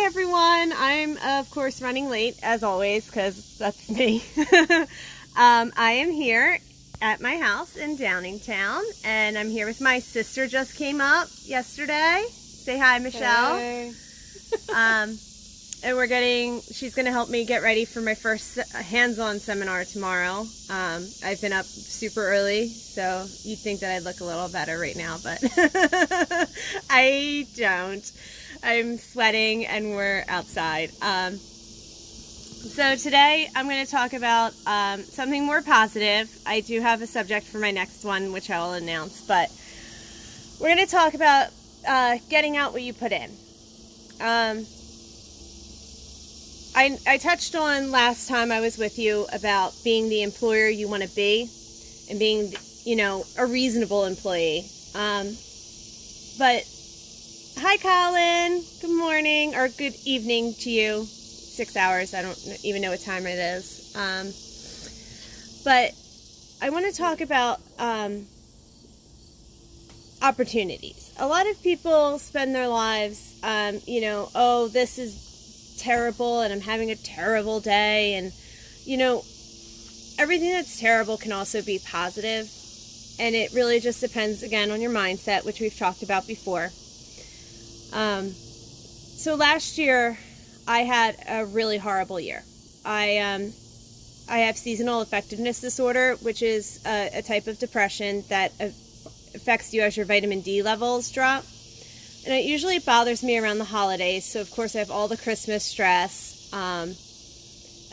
Hi everyone, I'm of course running late as always because that's me. I am here at my house in Downingtown and I'm here with my sister, just came up yesterday. Say hi, Michelle. Hey. And she's going to help me get ready for my first hands-on seminar tomorrow. I've been up super early, so you'd think that I'd look a little better right now, but I don't. I'm sweating and we're outside. So today I'm going to talk about something more positive. I do have a subject for my next one, which I will announce, but we're going to talk about getting out what you put in. I touched on last time I was with you about being the employer you want to be and being, a reasonable employee. But hi, Colin. Good morning or good evening to you. 6 hours. I don't even know what time it is. But I want to talk about opportunities. A lot of people spend their lives, oh, this is terrible and I'm having a terrible day, and everything that's terrible can also be positive, and it really just depends again on your mindset, which we've talked about before. So last year I had a really horrible year. I have seasonal affectiveness disorder, which is a type of depression that affects you as your vitamin D levels drop. And it usually bothers me around the holidays, so of course I have all the Christmas stress.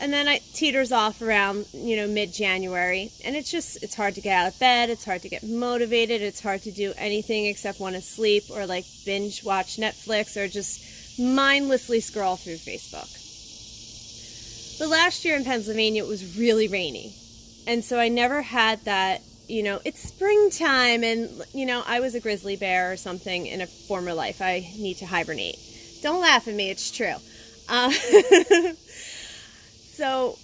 And then it teeters off around, mid-January. And it's hard to get out of bed, it's hard to get motivated, it's hard to do anything except want to sleep or binge watch Netflix or just mindlessly scroll through Facebook. But last year in Pennsylvania it was really rainy. And so I never had that, it's springtime and, I was a grizzly bear or something in a former life. I need to hibernate. Don't laugh at me, it's true. So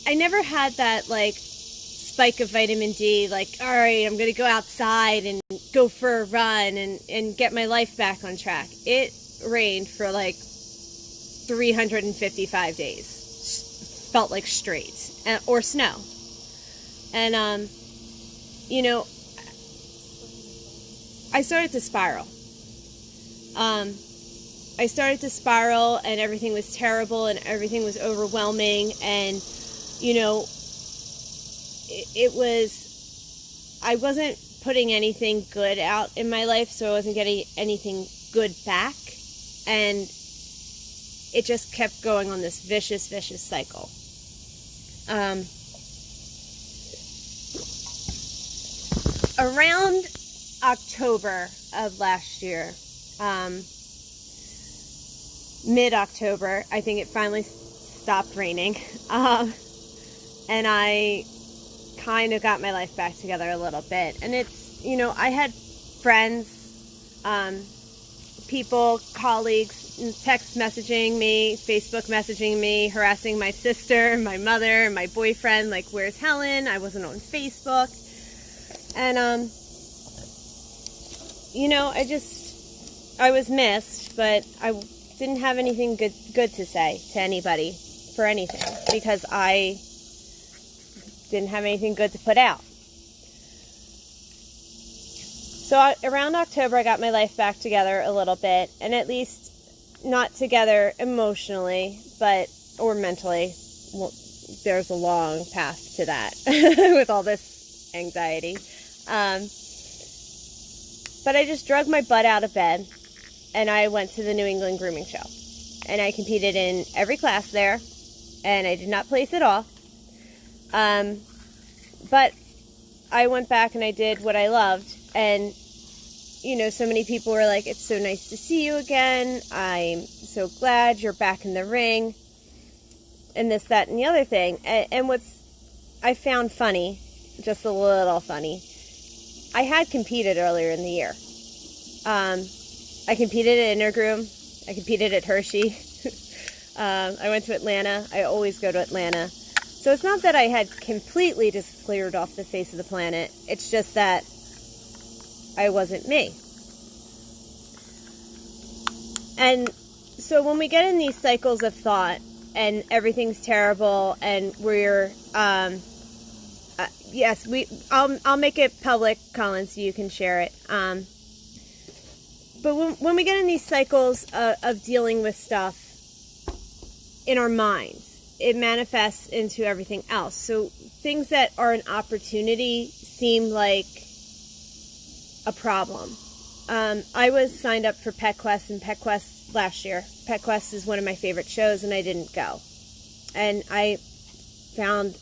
I never had that, spike of vitamin D, all right, I'm going to go outside and go for a run and get my life back on track. It rained for, 355 days. Felt like straight. Or snow. And, I started to spiral. And everything was terrible and everything was overwhelming, and I wasn't putting anything good out in my life, so I wasn't getting anything good back, and it just kept going on this vicious cycle. Around October of last year, mid-October, I think it finally stopped raining, and I kind of got my life back together a little bit. And it's, I had friends, people, colleagues, text messaging me, Facebook messaging me, harassing my sister, my mother, my boyfriend, where's Helen? I wasn't on Facebook. And, I was missed, but I didn't have anything good to say to anybody for anything because I didn't have anything good to put out. So around October, I got my life back together a little bit, and at least not together emotionally, or mentally. Well, there's a long path to that with all this anxiety. But I just drug my butt out of bed, and I went to the New England Grooming Show. And I competed in every class there, and I did not place at all. But I went back and I did what I loved, and, so many people were like, it's so nice to see you again, I'm so glad you're back in the ring, and this, that, and the other thing. And what's I found funny, just a little funny, I had competed earlier in the year. I competed at Intergroom. I competed at Hershey. I went to Atlanta. I always go to Atlanta. So it's not that I had completely disappeared off the face of the planet. It's just that I wasn't me. And So when we get in these cycles of thought and everything's terrible and we're yes, I'll make it public, Colin, so you can share it. But when we get in these cycles of dealing with stuff in our minds, it manifests into everything else. So things that are an opportunity seem like a problem. I was signed up for Pet Quest and Pet Quest last year. Pet Quest is one of my favorite shows, and I didn't go. And I found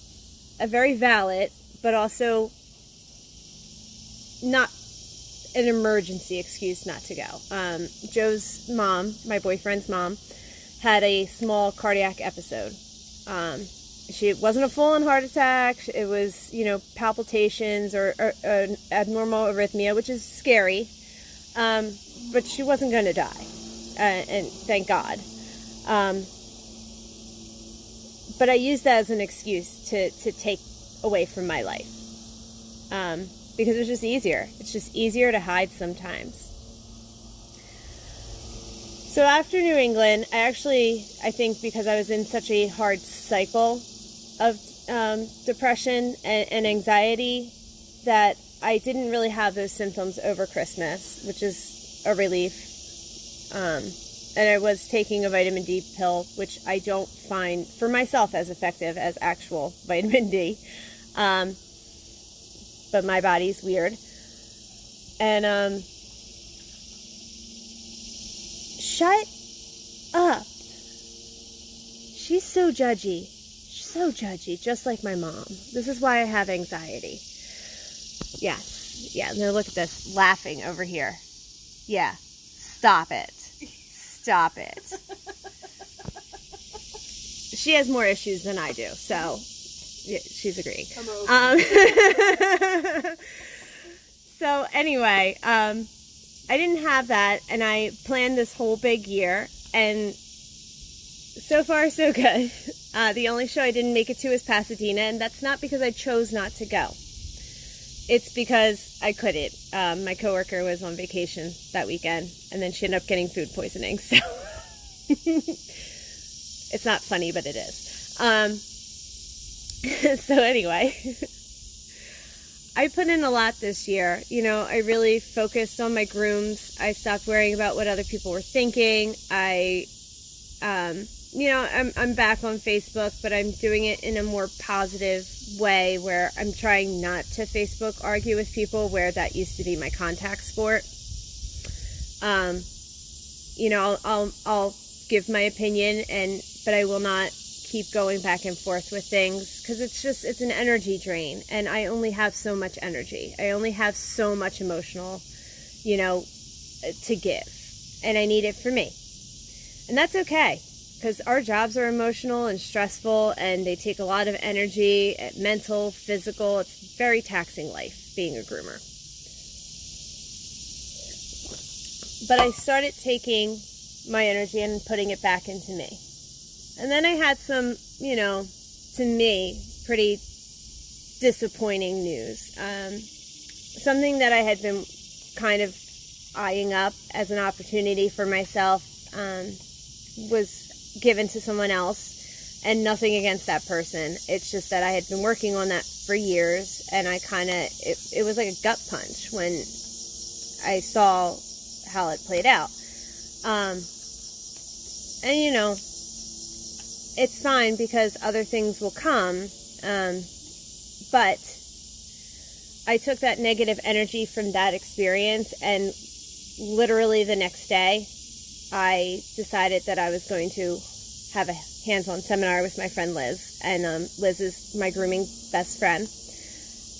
a very valid, but also not an emergency excuse not to go. Joe's mom, my boyfriend's mom, had a small cardiac episode. It wasn't a full-on heart attack. It was, palpitations or an abnormal arrhythmia, which is scary. But she wasn't going to die, and thank God. But I used that as an excuse to take away from my life, because it was just easier. It's just easier to hide sometimes. So after New England, I think because I was in such a hard cycle of depression and anxiety, that I didn't really have those symptoms over Christmas, which is a relief. And I was taking a vitamin D pill, which I don't find for myself as effective as actual vitamin D. But my body's weird. And shut up. She's so judgy. She's so judgy, just like my mom. This is why I have anxiety. Yes. Yeah, no, look at this. Laughing over here. Yeah. Stop it. Stop it. She has more issues than I do, so yeah, she's agreeing. So anyway, I didn't have that, and I planned this whole big year, and so far so good. The only show I didn't make it to is Pasadena, and that's not because I chose not to go. It's because I couldn't. My coworker was on vacation that weekend, and then she ended up getting food poisoning. So it's not funny, but it is. So anyway, I put in a lot this year. I really focused on my grooms. I stopped worrying about what other people were thinking. I'm back on Facebook, but I'm doing it in a more positive way where I'm trying not to Facebook argue with people, where that used to be my contact sport. I'll give my opinion, but I will not keep going back and forth with things, because it's an energy drain, and I only have so much energy. I only have so much emotional, to give, and I need it for me. And that's okay. Because our jobs are emotional and stressful, and they take a lot of energy, mental, physical. It's a very taxing life, being a groomer. But I started taking my energy and putting it back into me. And then I had some, to me, pretty disappointing news. Something that I had been kind of eyeing up as an opportunity for myself was given to someone else, and nothing against that person. It's just that I had been working on that for years, and I it was like a gut punch when I saw how it played out. It's fine because other things will come, but I took that negative energy from that experience, and literally the next day I decided that I was going to have a hands-on seminar with my friend Liz. And Liz is my grooming best friend.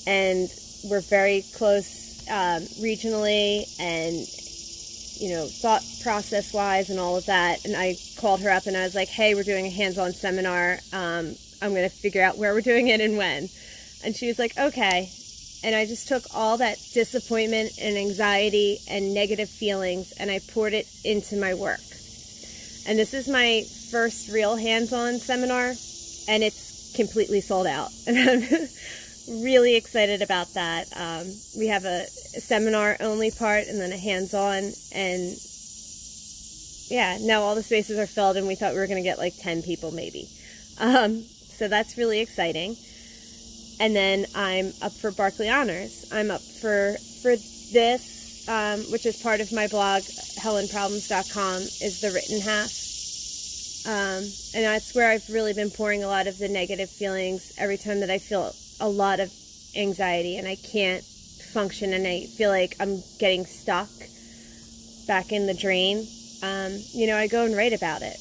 And we're very close regionally and, thought process-wise and all of that. And I called her up and I was like, hey, we're doing a hands-on seminar. I'm going to figure out where we're doing it and when. And she was like, okay. And I just took all that disappointment and anxiety and negative feelings, and I poured it into my work. And this is my first real hands-on seminar, and it's completely sold out. And I'm really excited about that. We have a seminar-only part and then a hands-on, and yeah, no, all the spaces are filled, and we thought we were going to get like 10 people maybe. So that's really exciting. And then I'm up for Barkley Honors. I'm up for this, which is part of my blog, HellenProblems.com, is the written half. And that's where I've really been pouring a lot of the negative feelings every time that I feel a lot of anxiety and I can't function and I feel like I'm getting stuck back in the drain. I go and write about it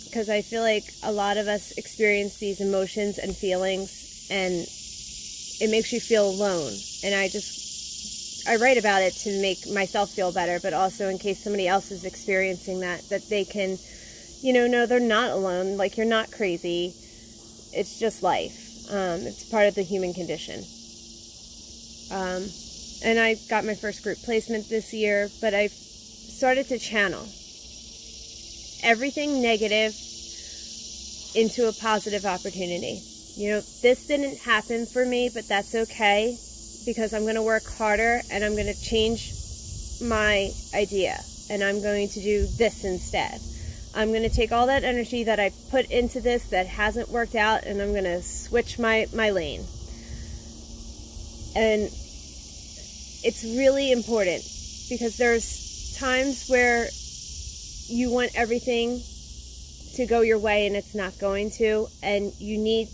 because I feel like a lot of us experience these emotions and feelings, and it makes you feel alone. And I write about it to make myself feel better, but also in case somebody else is experiencing that they can, know they're not alone. Like, you're not crazy. It's just life. It's part of the human condition. And I got my first group placement this year, but I've started to channel everything negative into a positive opportunity. This didn't happen for me, but that's okay, because I'm going to work harder and I'm going to change my idea and I'm going to do this instead. I'm going to take all that energy that I put into this that hasn't worked out and I'm going to switch my lane. And it's really important because there's times where you want everything to go your way and it's not going to, and you need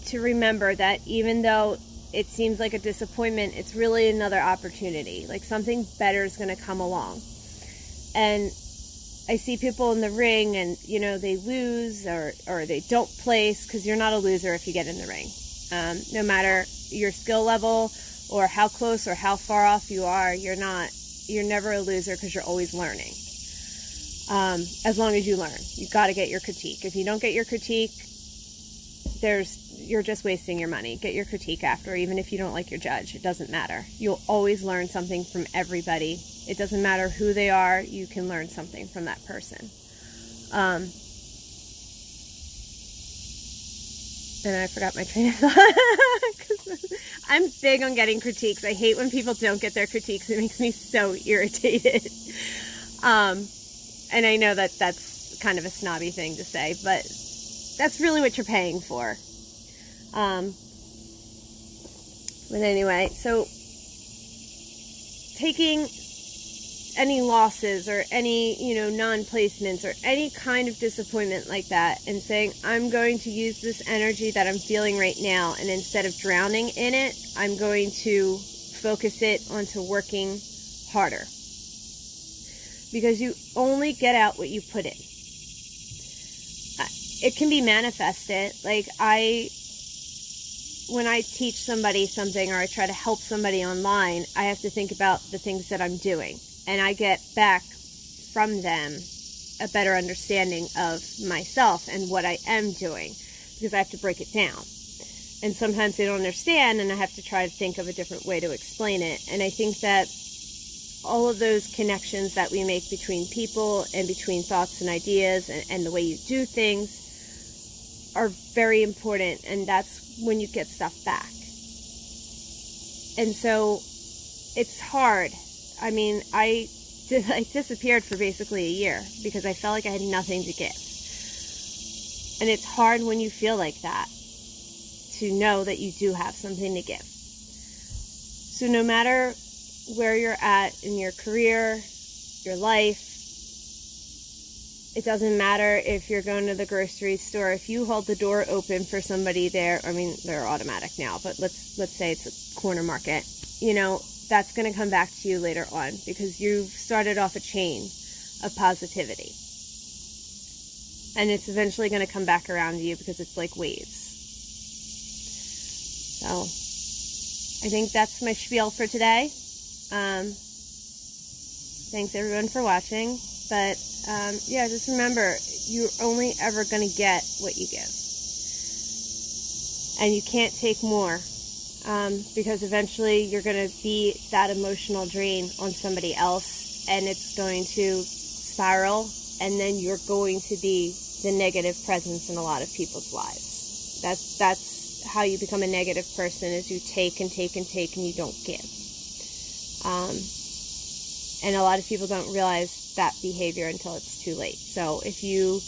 to remember that even though it seems like a disappointment, it's really another opportunity. Like, something better is going to come along. And I see people in the ring and, they lose or they don't place, because you're not a loser if you get in the ring. No matter your skill level or how close or how far off you are, you're never a loser, because you're always learning. As long as you learn, you got to get your critique. If you don't get your critique, you're just wasting your money. Get your critique after, even if you don't like your judge. It doesn't matter. You'll always learn something from everybody. It doesn't matter who they are. You can learn something from that person. And I forgot my train of thought. I'm big on getting critiques. I hate when people don't get their critiques. It makes me so irritated. And I know that that's kind of a snobby thing to say, but that's really what you're paying for. But anyway, so taking any losses or any, non-placements or any kind of disappointment like that and saying, I'm going to use this energy that I'm feeling right now, and instead of drowning in it, I'm going to focus it onto working harder. Because you only get out what you put in. It can be manifested. Like, when I teach somebody something or I try to help somebody online, I have to think about the things that I'm doing. And I get back from them a better understanding of myself and what I am doing, because I have to break it down. And sometimes they don't understand, and I have to try to think of a different way to explain it. And I think that all of those connections that we make between people and between thoughts and ideas and the way you do things are very important, and that's when you get stuff back. And so it's hard. I mean, I disappeared for basically a year because I felt like I had nothing to give. And it's hard when you feel like that to know that you do have something to give. So no matter where you're at in your career, your life, it doesn't matter if you're going to the grocery store. If you hold the door open for somebody there, I mean, they're automatic now, but let's say it's a corner market, that's going to come back to you later on, because you've started off a chain of positivity. And it's eventually going to come back around to you, because it's like waves. So I think that's my spiel for today. Thanks everyone for watching. But just remember, you're only ever going to get what you give. And you can't take more, because eventually you're going to be that emotional drain on somebody else, and it's going to spiral, and then you're going to be the negative presence in a lot of people's lives. That's how you become a negative person, is you take and take and take and you don't give. And a lot of people don't realize that behavior until it's too late. So if you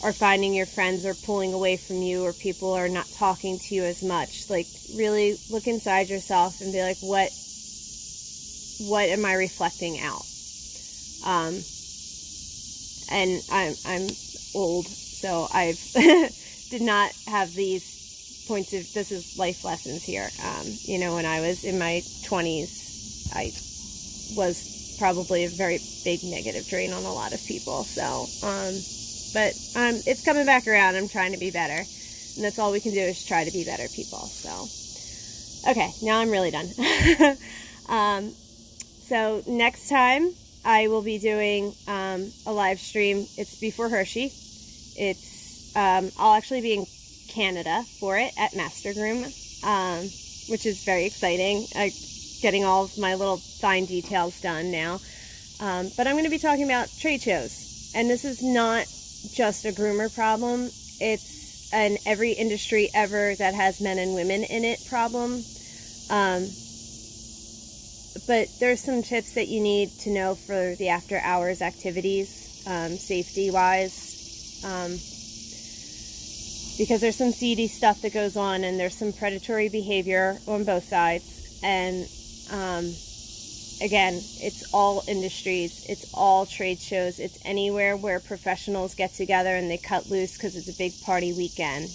are finding your friends are pulling away from you, or people are not talking to you as much, like, really look inside yourself and be like, what am I reflecting out? And I'm old, so I've did not have these points of, this is life lessons here. You know, when I was in my 20s, I was probably a very big negative drain on a lot of people. So, but it's coming back around. I'm trying to be better, and that's all we can do is try to be better people. So, okay, now I'm really done. So next time I will be doing a live stream. It's before Hershey. It's I'll actually be in Canada for it at Master Groomer, which is very exciting. Getting all of my little fine details done now. But I'm going to be talking about trade shows, and this is not just a groomer problem. It's an every industry ever that has men and women in it problem. But there's some tips that you need to know for the after hours activities, safety wise, because there's some seedy stuff that goes on, and there's some predatory behavior on both sides. And again, it's all industries, it's all trade shows, it's anywhere where professionals get together and they cut loose because it's a big party weekend.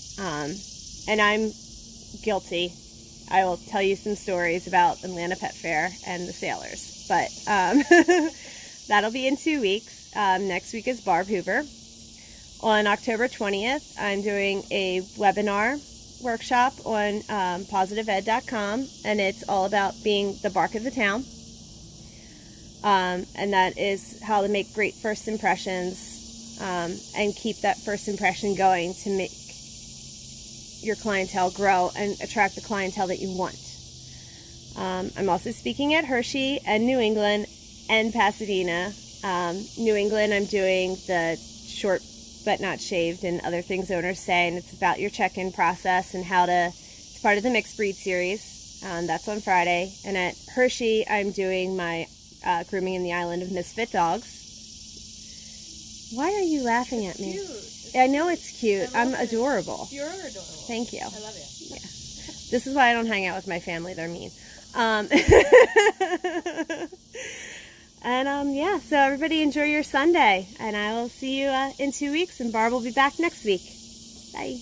And I'm guilty. I will tell you some stories about Atlanta Pet Fair and the sailors, but that'll be in 2 weeks. Next week is Barb Hoover. On October 20th, I'm doing a webinar workshop on positiveed.com, and it's all about being the bark of the town. And that is how to make great first impressions, and keep that first impression going to make your clientele grow and attract the clientele that you want. I'm also speaking at Hershey and New England and Pasadena. New England, I'm doing the short but not shaved and other things owners say, and it's about your check-in process and how to, it's part of the mixed breed series. That's on Friday. And at Hershey, I'm doing my grooming in the island of misfit dogs. Why are you laughing at me? Cute. I know it's cute. I'm adorable. You're adorable. Thank you. I love you. Yeah. This is why I don't hang out with my family. They're mean. And yeah, so everybody enjoy your Sunday, and I will see you in 2 weeks, and Barb will be back next week. Bye.